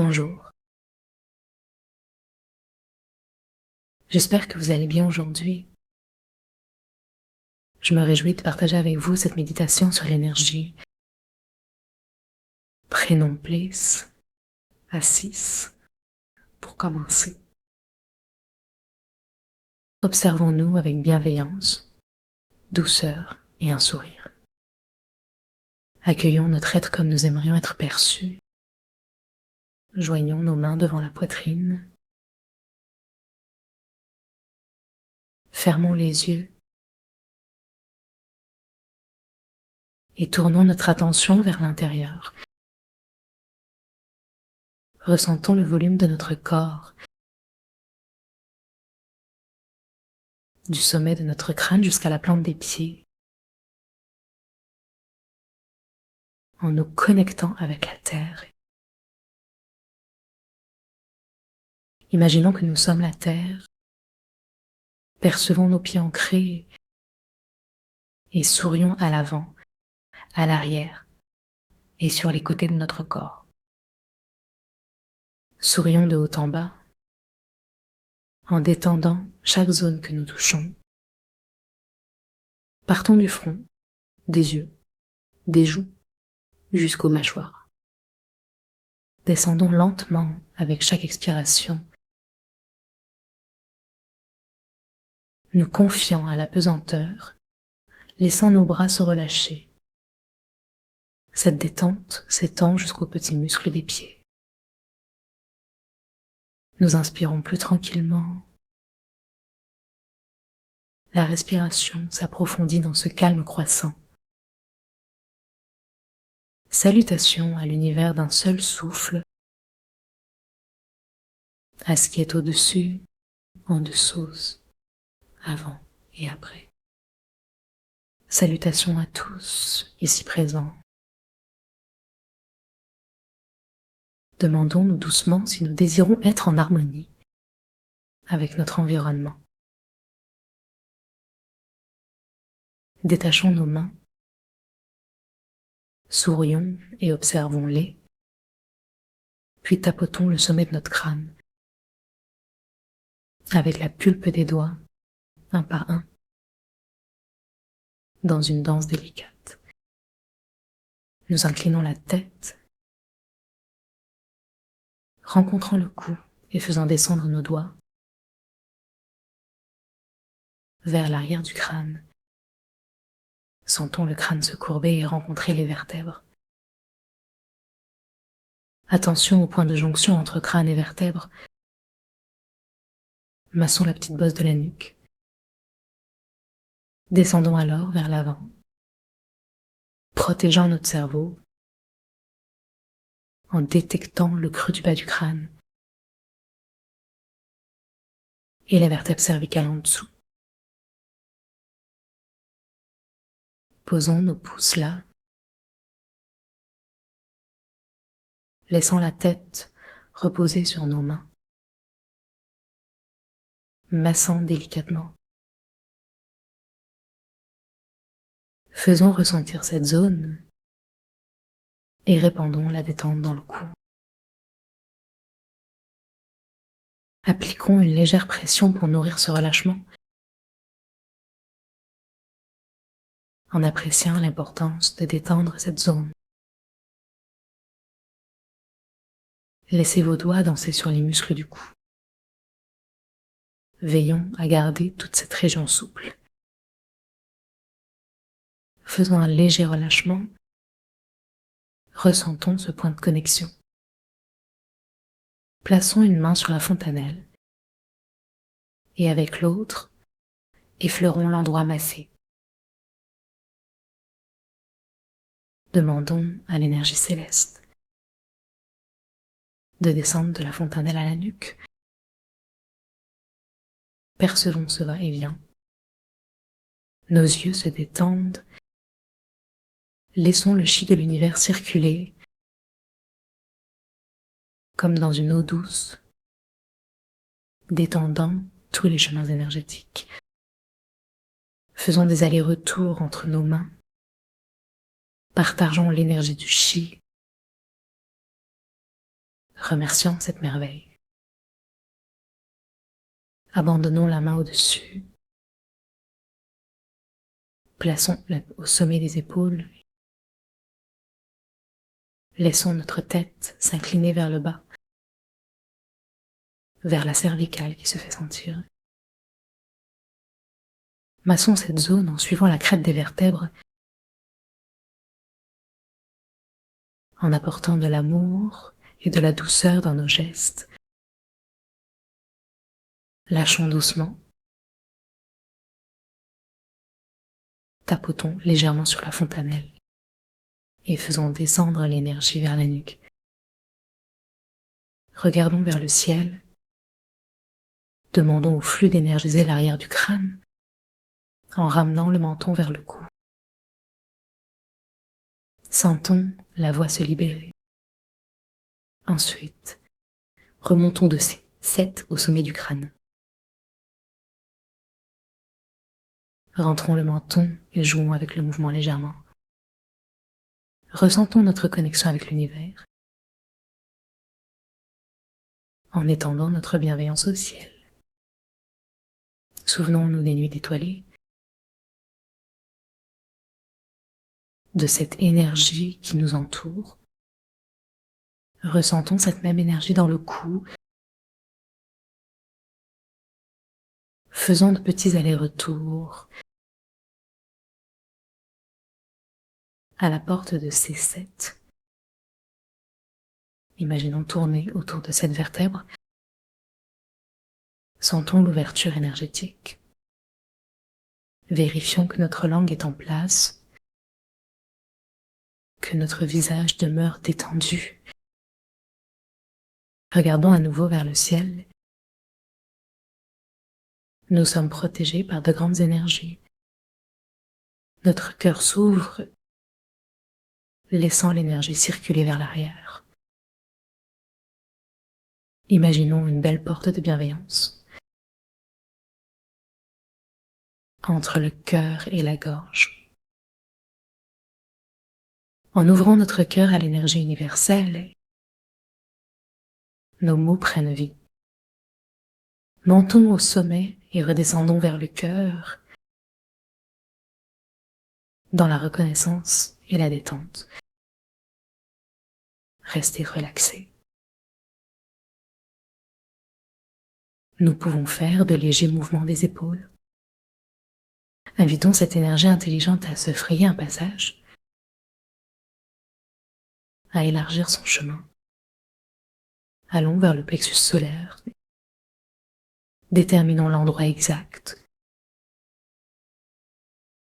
Bonjour, j'espère que vous allez bien aujourd'hui. Je me réjouis de partager avec vous cette méditation sur l'énergie. Prenons place, assis, pour commencer. Observons-nous avec bienveillance, douceur et un sourire. Accueillons notre être comme nous aimerions être perçus. Joignons nos mains devant la poitrine. Fermons les yeux et tournons notre attention vers l'intérieur. Ressentons le volume de notre corps, du sommet de notre crâne jusqu'à la plante des pieds, en nous connectant avec la terre. Imaginons que nous sommes la terre, percevons nos pieds ancrés et sourions à l'avant, à l'arrière et sur les côtés de notre corps. Sourions de haut en bas, en détendant chaque zone que nous touchons. Partons du front, des yeux, des joues, jusqu'aux mâchoires. Descendons lentement avec chaque expiration, nous confiant à la pesanteur, laissant nos bras se relâcher. Cette détente s'étend jusqu'aux petits muscles des pieds. Nous inspirons plus tranquillement. La respiration s'approfondit dans ce calme croissant. Salutations à l'univers d'un seul souffle, à ce qui est au-dessus, en dessous, avant et après. Salutations à tous, ici présents. Demandons-nous doucement si nous désirons être en harmonie avec notre environnement. Détachons nos mains, sourions et observons-les, puis tapotons le sommet de notre crâne avec la pulpe des doigts, un par un, dans une danse délicate. Nous inclinons la tête, rencontrant le cou et faisant descendre nos doigts vers l'arrière du crâne. Sentons le crâne se courber et rencontrer les vertèbres. Attention au point de jonction entre crâne et vertèbres. Massons la petite bosse de la nuque. Descendons alors vers l'avant, protégeant notre cerveau en détectant le creux du bas du crâne et la vertèbre cervicale en dessous. Posons nos pouces là, laissant la tête reposer sur nos mains, massant délicatement. Faisons ressentir cette zone et répandons la détente dans le cou. Appliquons une légère pression pour nourrir ce relâchement, en appréciant l'importance de détendre cette zone. Laissez vos doigts danser sur les muscles du cou. Veillons à garder toute cette région souple. Faisons un léger relâchement. Ressentons ce point de connexion. Plaçons une main sur la fontanelle et avec l'autre, effleurons l'endroit massé. Demandons à l'énergie céleste de descendre de la fontanelle à la nuque. Percevons ce va-et-vient. Nos yeux se détendent. Laissons le chi de l'univers circuler comme dans une eau douce, détendant tous les chemins énergétiques. Faisons des allers-retours entre nos mains. Partageons l'énergie du chi. remercions cette merveille. Abandonnons la main au-dessus. Plaçons-la au sommet des épaules. Laissons notre tête s'incliner vers le bas, vers la cervicale qui se fait sentir. Massons cette zone en suivant la crête des vertèbres, en apportant de l'amour et de la douceur dans nos gestes. Lâchons doucement. Tapotons légèrement sur la fontanelle et faisons descendre l'énergie vers la nuque. Regardons vers le ciel. Demandons au flux d'énergiser l'arrière du crâne en ramenant le menton vers le cou. Sentons la voix se libérer. Ensuite, remontons de 7 au sommet du crâne. Rentrons le menton et jouons avec le mouvement légèrement. Ressentons notre connexion avec l'univers en étendant notre bienveillance au ciel. Souvenons-nous des nuits étoilées, de cette énergie qui nous entoure. Ressentons cette même énergie dans le cou, faisons de petits allers-retours à la porte de ces 7. Imaginons tourner autour de cette vertèbre. Sentons l'ouverture énergétique. Vérifions que notre langue est en place, que notre visage demeure détendu. Regardons à nouveau vers le ciel. Nous sommes protégés par de grandes énergies. Notre cœur s'ouvre, laissant l'énergie circuler vers l'arrière. Imaginons une belle porte de bienveillance entre le cœur et la gorge. En ouvrant notre cœur à l'énergie universelle, nos mots prennent vie. Montons au sommet et redescendons vers le cœur, dans la reconnaissance et la détente. Restez relaxés. Nous pouvons faire de légers mouvements des épaules. Invitons cette énergie intelligente à se frayer un passage, à élargir son chemin. Allons vers le plexus solaire. Déterminons l'endroit exact.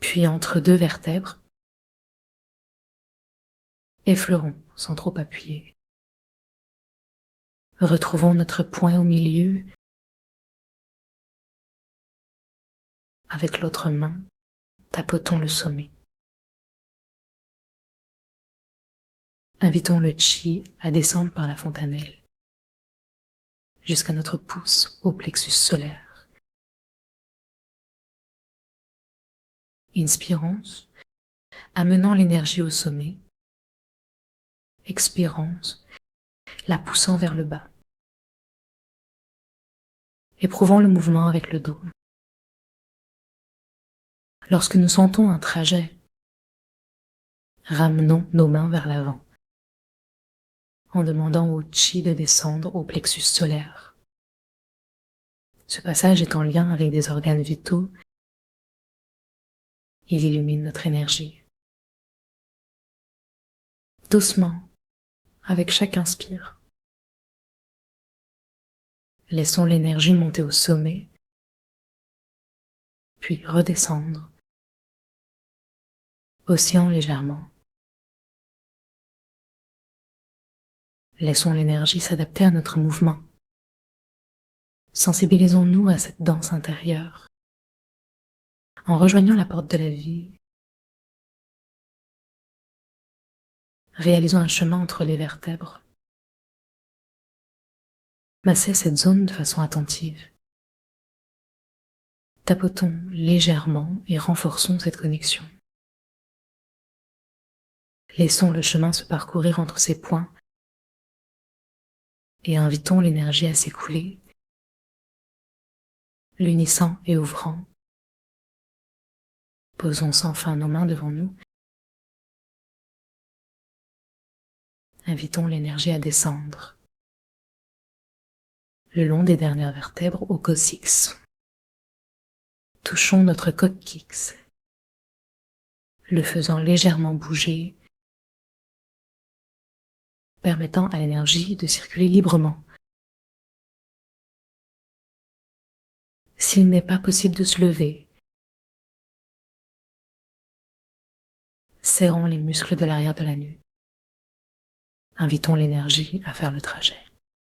Puis entre 2 vertèbres, effleurons sans trop appuyer. Retrouvons notre point au milieu. Avec l'autre main, tapotons le sommet. Invitons le chi à descendre par la fontanelle jusqu'à notre pouce au plexus solaire. Inspirons, amenant l'énergie au sommet. Expirons, la poussant vers le bas. Éprouvons le mouvement avec le dos. Lorsque nous sentons un trajet, ramenons nos mains vers l'avant, en demandant au chi de descendre au plexus solaire. Ce passage est en lien avec des organes vitaux. Il illumine notre énergie. Doucement, avec chaque inspire, laissons l'énergie monter au sommet, puis redescendre, oscillant légèrement. Laissons l'énergie s'adapter à notre mouvement. Sensibilisons-nous à cette danse intérieure. En rejoignant la porte de la vie, réalisons un chemin entre les vertèbres. Massez cette zone de façon attentive. Tapotons légèrement et renforçons cette connexion. Laissons le chemin se parcourir entre ces points et invitons l'énergie à s'écouler, l'unissant et ouvrant. Posons sans fin nos mains devant nous. Invitons l'énergie à descendre le long des dernières vertèbres au coccyx. Touchons notre coccyx, le faisant légèrement bouger, permettant à l'énergie de circuler librement. S'il n'est pas possible de se lever, serrons les muscles de l'arrière de la nuque. Invitons l'énergie à faire le trajet.